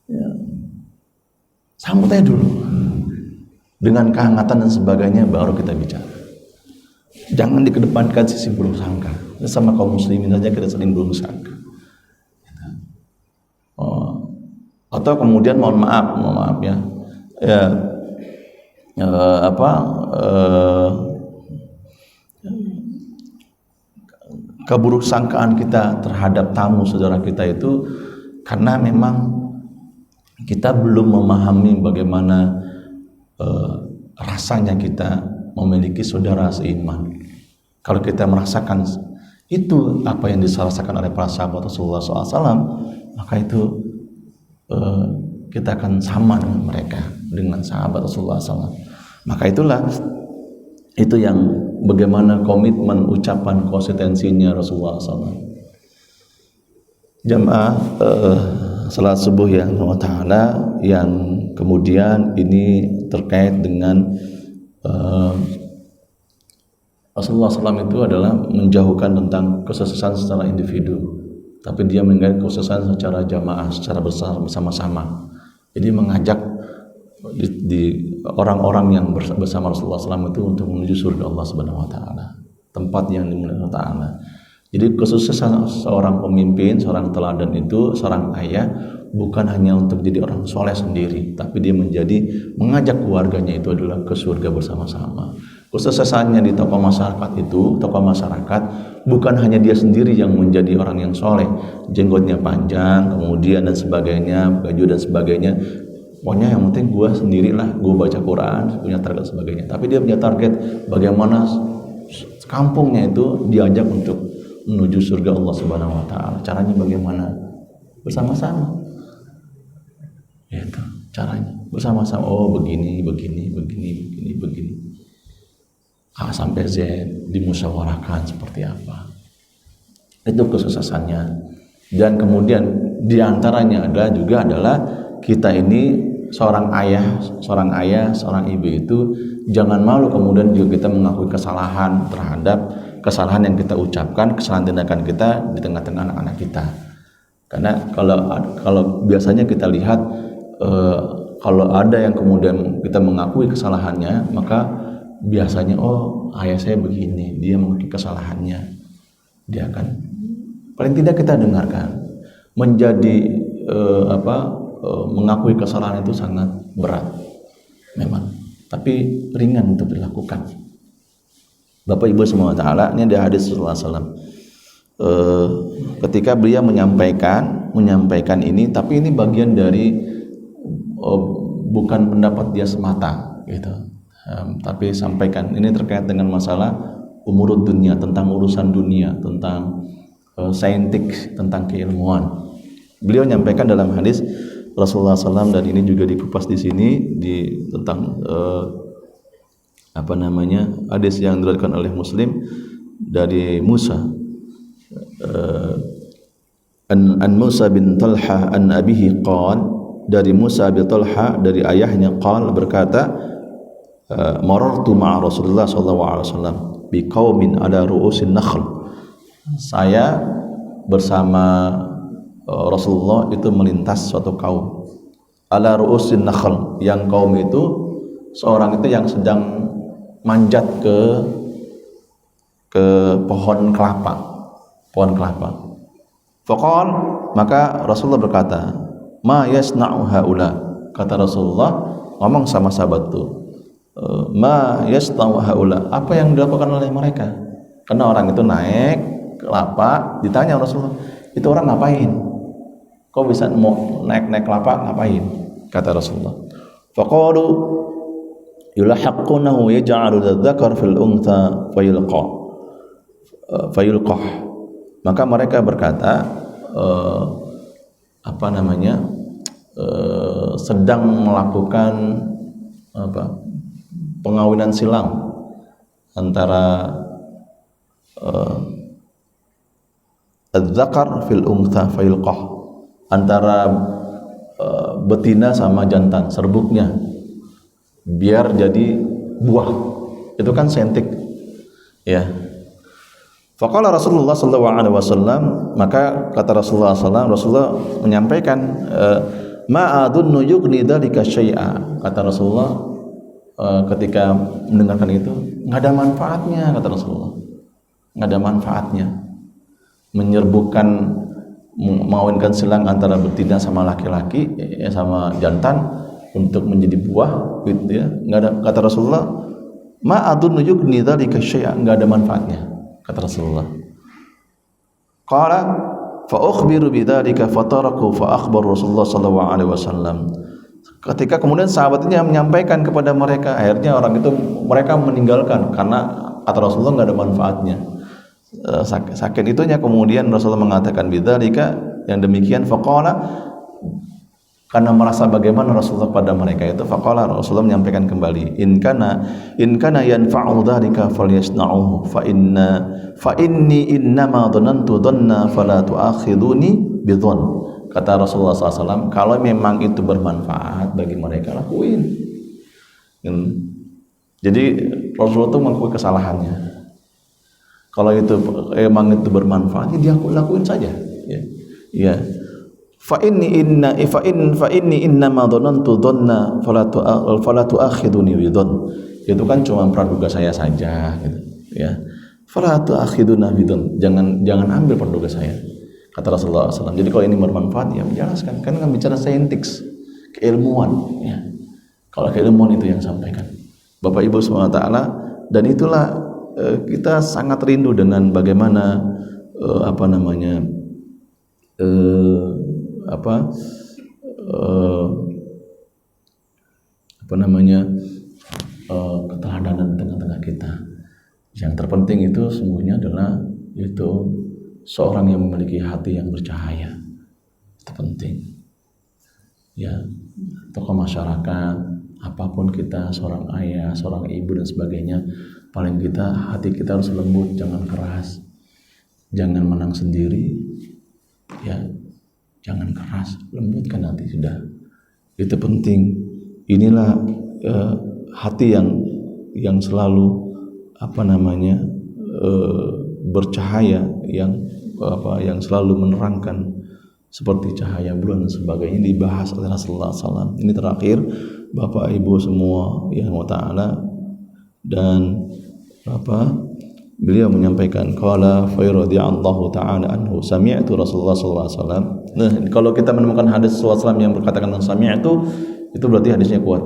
Ya. Sambut aja dulu, dengan kehangatan dan sebagainya baru kita bicara. Jangan dikedepankan sisi buruk sangka. Sama kaum muslimin saja kita sering buruk sangka. Atau kemudian mohon maaf ya, keburuksangkaan kita terhadap tamu saudara kita itu karena memang kita belum memahami bagaimana rasanya kita memiliki saudara seiman. Kalau kita merasakan itu apa yang dirasakan oleh para sahabat Rasulullah SAW, maka itu kita akan sama dengan mereka, dengan sahabat Rasulullah SAW. Maka itulah itu yang bagaimana komitmen ucapan konsistensinya Rasulullah SAW. Jamaah salat subuh ya Allah Ta'ala, yang kemudian ini terkait dengan Rasulullah SAW itu adalah menjauhkan tentang kesesatan secara individu, tapi dia mengingat kesesatan secara jamaah, secara bersama-sama. Jadi mengajak di orang-orang yang bersama Rasulullah SAW itu untuk menuju surga Allah Subhanahu Wa Taala, tempat yang dimuliakan Allah Taala. Jadi kesuksesan seorang pemimpin, seorang teladan itu, seorang ayah bukan hanya untuk jadi orang soleh sendiri, tapi dia mengajak keluarganya itu adalah ke surga bersama-sama. Kesuksesannya di tokoh masyarakat itu, tokoh masyarakat bukan hanya dia sendiri yang menjadi orang yang soleh, jenggotnya panjang, kemudian dan sebagainya, baju dan sebagainya. Pokoknya yang penting gue sendirilah, gue baca Quran, punya target sebagainya. Tapi dia punya target bagaimana kampungnya itu diajak untuk menuju surga Allah Subhanahu Wa Taala. Caranya bagaimana? Bersama-sama. Itu caranya bersama-sama. Oh begini. A sampai Z dimusyawarahkan seperti apa. Itu kesuksesannya. Dan kemudian diantaranya adalah kita ini seorang ayah, seorang ibu itu jangan malu kemudian juga kita mengakui kesalahan terhadap kesalahan yang kita ucapkan, kesalahan tindakan kita di tengah-tengah anak-anak kita. Karena kalau biasanya kita lihat kalau ada yang kemudian kita mengakui kesalahannya, maka biasanya ayah saya begini, dia mengakui kesalahannya, dia akan paling tidak kita dengarkan. Menjadi mengakui kesalahan itu sangat berat memang, tapi ringan untuk dilakukan. Bapak Ibu semua taala, ini ada hadis Rasulullah SAW. Ketika beliau menyampaikan ini, tapi ini bagian dari bukan pendapat dia semata gitu. Tapi sampaikan ini terkait dengan masalah umurud dunia, tentang urusan dunia, tentang saintik, tentang keilmuan. Beliau menyampaikan dalam hadis Rasulullah SAW, dan ini juga dikupas di sini tentang hadis yang diriwayatkan oleh Muslim dari Musa an Musa bin Talha an abihi qala, dari Musa bin Talha dari ayahnya qala berkata, marartu ma'a Rasulullah sallallahu alaihi wasallam bi qaumin ala ru'usin nakhl. Saya bersama Rasulullah itu melintas suatu kaum ala ru'usin nakhl, yang kaum itu seorang itu yang sedang manjat ke pohon kelapa. Faqal, maka Rasulullah berkata, ma yasna'u haula, kata Rasulullah ngomong sama sahabat itu, ma yasna'u haula, apa yang dilakukan oleh mereka? Karena orang itu naik kelapa, ditanya Rasulullah, itu orang ngapain? Kok bisa mau naik kelapa ngapain? Kata Rasulullah, faqalu yulahaqqunahu yaj'alu dzakar fil untha fayulqah. Maka mereka berkata, sedang melakukan pengawinan silang antara adzakar fil untha fayulqah, antara betina sama jantan, serbuknya biar jadi buah. Itu kan sentik, ya. Faqala Rasulullah sallallahu alaihi wasallam, maka kata Rasulullah sallallahu, Rasulullah menyampaikan, ma adunnu yughni dzalika syai'a, kata Rasulullah ketika mendengarkan itu, enggak ada manfaatnya, kata Rasulullah. Enggak ada manfaatnya menyerbukan, mengawinkan silang antara betina sama laki-laki, sama jantan untuk menjadi buah, gitu ya. Enggak ada, kata Rasulullah, ma adunnu yughni dzalika syai'a, enggak ada manfaatnya, kata Rasulullah. Qala fa ukhbiru bidzalika fataraku fa akhbar Rasulullah sallallahu alaihi wasallam. Ketika kemudian sahabatnya menyampaikan kepada mereka, akhirnya orang itu mereka meninggalkan karena kata Rasulullah enggak ada manfaatnya. Sakit itunya kemudian Rasulullah mengatakan bidzalika, yang demikian, faqala, karena merasa bagaimana Rasulullah pada mereka itu, faqala, Rasulullah menyampaikan kembali, in kana yanfa'u dzalika falyasna'uhu fa inni innama dhanantu dhanna fala tu'akhiduni bidhann. Kata Rasulullah SAW, kalau memang itu bermanfaat bagi mereka, lakuin. Jadi Rasulullah itu mengakui kesalahannya. Kalau itu memang itu bermanfaat, ya dia lakuin saja, ya. Fa inni innama dhanantu dhanna fala tu'akhiduni bidhann. Itu kan cuma praduga saya saja, gitu, ya. Fala tu'akhiduna bidhann, jangan ambil praduga saya, kata Rasulullah SAW. Jadi kalau ini bermanfaat, ya menjelaskan. Kan bicara saintis, keilmuan, ya. Kalau keilmuan itu yang sampaikan Bapak Ibu SWT, dan itulah kita sangat rindu dengan bagaimana keteladanan di tengah-tengah kita. Yang terpenting itu semuanya adalah itu seorang yang memiliki hati yang bercahaya. Itu penting, ya. Tokoh masyarakat, apapun kita, seorang ayah, seorang ibu dan sebagainya, paling hati kita harus lembut, jangan keras, jangan menang sendiri, ya. Jangan keras, lembutkan hati, sudah. Itu penting. Inilah hati yang selalu bercahaya, yang selalu menerangkan seperti cahaya bulan dan sebagainya, dibahas oleh Rasulullah SAW. Ini terakhir, Bapak Ibu semua yang Allah Ta'ala, dan beliau menyampaikan, qala fa radhiyallahu ta'ala anhu sami'tu Rasulullah sallallahu alaihi wasallam. Nah, kalau kita menemukan hadis Rasulullah SAW yang berkatakan sami'tu, itu berarti hadisnya kuat,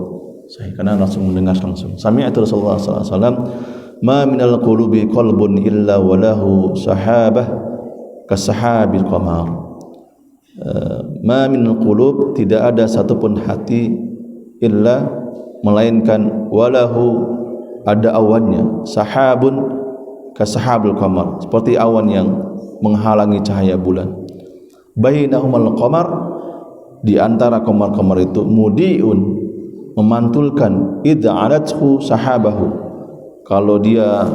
sahih, karena langsung mendengar langsung. Sami'tu Rasulullah sallallahu alaihi wasallam, ma minal qulubi qalbun illa walahu sahabah kasahabil qamar. Ma minal qulub, tidak ada satupun hati illa, melainkan walahu, ada awannya, sahabun kasahabul qamar, seperti awan yang menghalangi cahaya bulan. Bainahumal qamar, di antara qamar-qamar itu, mudiun, memantulkan, idza alathu sahabahu, kalau dia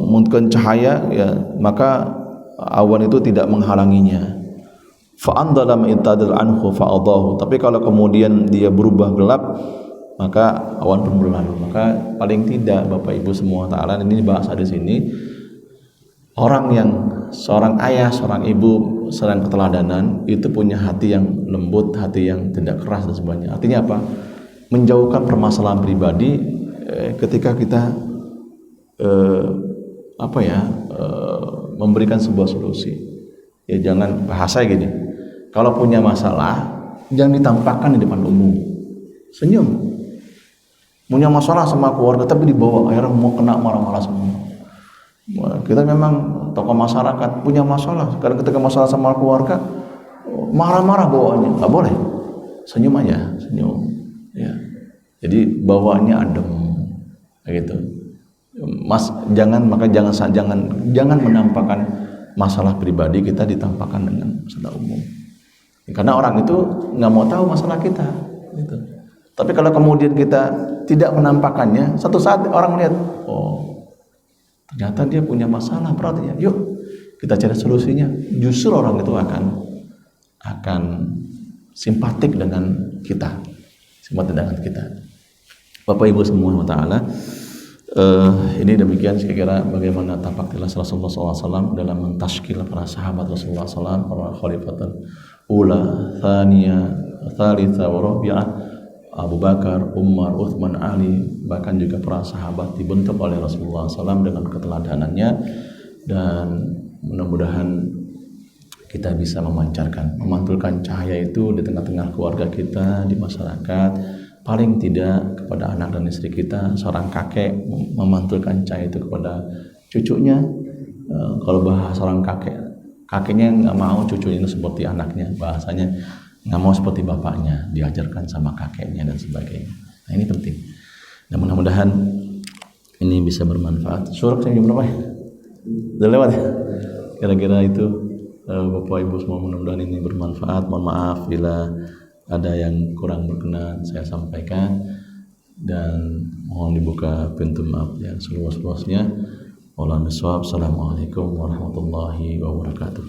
memantulkan cahaya, ya, maka awan itu tidak menghalanginya. Fa andala ma intadal anhu fa adahu, tapi kalau kemudian dia berubah gelap, maka awan pun berlalu. Maka paling tidak Bapak Ibu semua ta'ala, ini dibahas di sini, Orang yang seorang ayah, seorang ibu, selain keteladanan itu punya hati yang lembut, hati yang tidak keras dan sebagainya. Artinya apa? Menjauhkan permasalahan pribadi ketika kita memberikan sebuah solusi. Ya jangan bahasa gini. Kalau punya masalah jangan ditampakkan di depan umum. Senyum. Punya masalah sama keluarga tapi dibawa akhirnya mau kena marah-marah semua. Kita memang tokoh masyarakat punya masalah. Karena ketika masalah sama keluarga marah-marah bawaannya, nggak boleh. Senyum aja, senyum. Ya. Jadi bawaannya adem, gitu. Jangan menampakkan masalah pribadi kita ditampakkan dengan masalah umum. Karena orang itu nggak mau tahu masalah kita. Gitu. Tapi kalau kemudian kita tidak menampakkannya, satu saat orang melihat, oh. Ternyata dia punya masalah, berarti ya, yuk kita cari solusinya. Justru orang itu akan simpatik dengan kita, Bapak Ibu semua taala. Ini demikian kira-kira bagaimana tapak tilas Rasulullah SAW dalam mentashkil para sahabat Rasulullah SAW, para khalifatul ula, thaniya, thalitha, wa rabi'ah, Abu Bakar, Umar, Uthman, Ali, bahkan juga para sahabat dibentuk oleh Rasulullah SAW dengan keteladanannya, dan mudah-mudahan kita bisa memantulkan cahaya itu di tengah-tengah keluarga kita, di masyarakat, paling tidak kepada anak dan istri kita. Seorang kakek memantulkan cahaya itu kepada cucunya. Kalau bahasa seorang kakeknya nggak mau cucunya itu seperti anaknya, bahasanya nggak mau seperti bapaknya, diajarkan sama kakeknya dan sebagainya. Nah ini penting. Dan mudah-mudahan ini bisa bermanfaat. Surat yang berapa ya? Udah lewat ya? Kira-kira itu Bapak Ibu semua, mudah-mudahan ini bermanfaat. Mohon maaf bila ada yang kurang berkenan saya sampaikan, dan mohon dibuka pintu maaf yang seluas-luasnya. Wallahu a'lam. Assalamualaikum warahmatullahi wabarakatuh.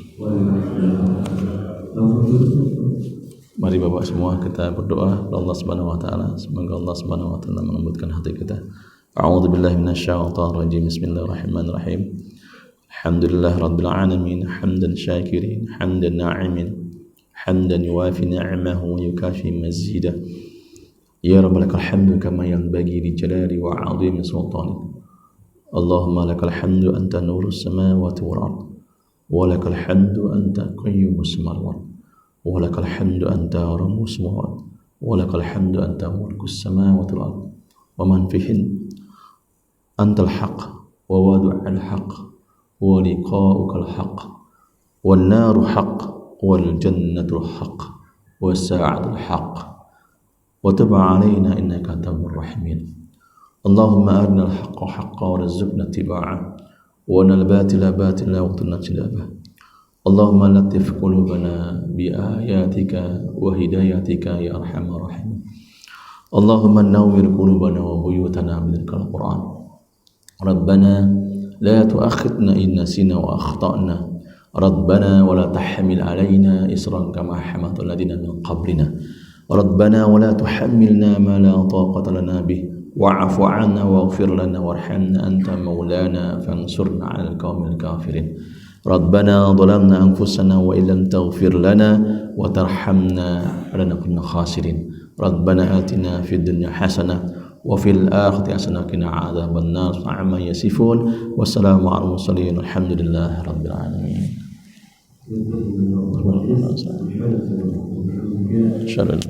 Mari Bapak semua kita berdoa kepada Allah Subhanahu wa taala, semoga Allah Subhanahu wa taala melembutkan hati kita. A'udzubillahi minasyaitonir rajim. Bismillahirrahmanirrahim. Alhamdulillah rabbil alamin, hamdan syakirin, hamdan na'imin, hamdan yuwafi ni'amahu wa yukafi mazidah. Ya Rabb, lakal hamdu kama yanbaghi li jalali wa 'azimi sultanik. Allahumma lakal hamdu anta nurus samawati wal ard, wa lakal hamdu anta qayyumus samawati, wa lakal hamdu anta rabbus samawati, wa lakal hamdu anta mulkus samawati wal ard, wa man fihin antal haqq wa wadu'al haqq wa liqa'ukal haqq wan naru haqq wal jannatul haqq was sa'atul haqq wa tub 'alaina innaka tawwabur rahimin. Allahumma arina al-haqqa haqqan warzuqna ittiba'ah wa arina al-batila batilan warzuqna ijtinabah. Allahumma latif qulubana bi ayatika wa hidayatika ya arhamar rahimin. Allahumma nawwir qulubana wa buyutana bidzikral Qur'an. Rabbana la tu'akhidna in nasina wa akhtana. Rabbana wa la tahmil alaina isran kama hamalta alladhina min qablina. Rabbana wa la tuhammilna ma la taqata lana bih. Wa'fu 'anna waghfir lana warhamna anta maulana fansurna 'alal qaumil kafirin. Rabbana dhalamna anfusana wa illam taghfir lana wa tarhamna lanakunanna khasirin. Rabbana atina fid dunya hasanah wa fil akhirati hasanah wa qina adzaban nar. Amma yasifun. Wassalamu ala mursalin. Alhamdulillahi rabbil alamin. Sudah.